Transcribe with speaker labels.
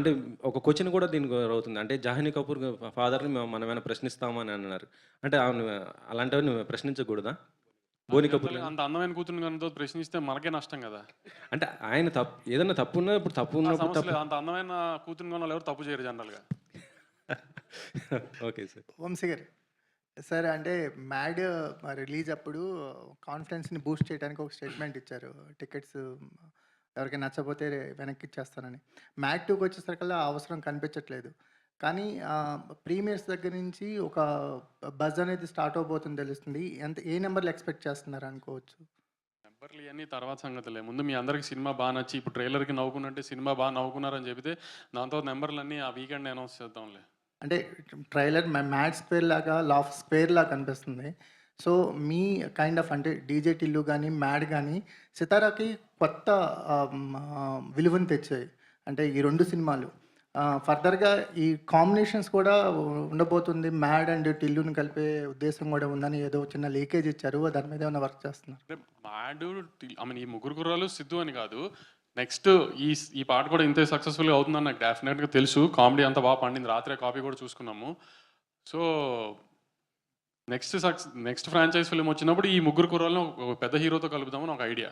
Speaker 1: అంటే ఒక క్వెషన్ కూడా దీనికి అవుతుంది. అంటే 'జాహ్నవి కపూర్' ఫాదర్‌ని మనమేమైనా ప్రశ్నిస్తామని అన్నారు. అంటే ఆమెను అలాంటివి నువ్వు ప్రశ్నించకూడదా? బోని
Speaker 2: జనరల్‌గా
Speaker 1: కపూర్‌లని?
Speaker 2: అంత అందమైన కూతురిని కనుక ప్రశ్నిస్తే మనకే నష్టం గదా!
Speaker 1: అంటే ఆయన ఏదన్నా తప్పున్నా ఇప్పుడు తప్పు
Speaker 2: ఆ!
Speaker 1: ఉన్నప్పుడు
Speaker 2: సమస్య
Speaker 1: తప్పు.
Speaker 2: లేదు. అంత అందమైన కూతురిని కన్నోళ్ళు ఎవరు తప్పు చేయరు జనరల్‌గా.
Speaker 1: Okay sir.
Speaker 3: వంశీ గారు. సార్ అంటే 'మ్యాడ్' రిలీజ్ అప్పుడు కాన్ఫిడెన్స్‌ని బూస్ట్ చేయడానికి ఒక స్టేట్మెంట్ ఇచ్చారు. టికెట్స్ ఎవరికైనా నచ్చకపోతే వెనక్కి ఇచ్చేస్తానని. 'మ్యాడ్ 2'కి వచ్చేసరికల్లా ఆ అవసరం కనిపించట్లేదు. కానీ ప్రీమియర్స్ దగ్గర నుంచి ఒక బజ్ అనేది స్టార్ట్ అవబోతుంది తెలుస్తుంది. ఏ నంబర్‌లు ఎక్స్‌పెక్ట్ చేస్తున్నారు అనుకోవచ్చు?
Speaker 2: నంబర్‌లు ఇయన్నీ తర్వాత సంగతులే. ముందు మీ అందరికి సినిమా బా నచ్చి ఇప్పుడు ట్రైలర్‌కి నవ్వుకున్నట్టే సినిమా బా నవ్వుకున్నారని చెబితే దాని తర్వాత నంబర్‌లన్నీ ఆ వీకెండ్ అనౌన్స్ చేద్దాంలే.
Speaker 3: అంటే ట్రైలర్ మ్యాడ్ స్క్వేర్ లాగా, లాఫ్ స్క్వేర్ లాగా కనిపిస్తుంది. సో, మీ కైండ్ ఆఫ్ అంటే 'డీజే టిల్లు' గానీ, 'మ్యాడ్' గానీ 'సితారా'కి కొత్త విలువను తెచ్చాయి. అంటే ఈ 2 సినిమాలు. ఫర్దర్‌గా ఈ కాంబినేషన్స్ కూడా ఉండబోతుంది. 'మ్యాడ్' అండ్ 'టిల్లుని' కలిపే ఉద్దేశం గూడా ఉందని ఏదో చిన్న లీకేజ్ ఇచ్చారు. దాని మీద ఏమైనా వర్క్ చేస్తున్నారా?
Speaker 2: అంటే 'మ్యాడ్' ఐ మీన్ ఈ ముగ్గురు కుర్రాళ్ళు 'సిద్దు' అని కాదు. నెక్స్ట్ ఈ పాట కూడా ఇంతే సక్సెస్‌ఫుల్‌గా అవుతుందని నాకు డెఫినెట్‌గా తెలుసు. కామెడీ అంతా బా పండింది. రాత్రే కాపీ కూడా చూసుకున్నాము. సో, నెక్స్ట్ ఫ్రాంచైజ్ ఫిల్మ్ వచ్చినప్పుడు ఈ ముగ్గురు కుర్రాళ్ళని ఒక పెద్ద హీరోతో కలుపుదామని ఒక ఐడియా.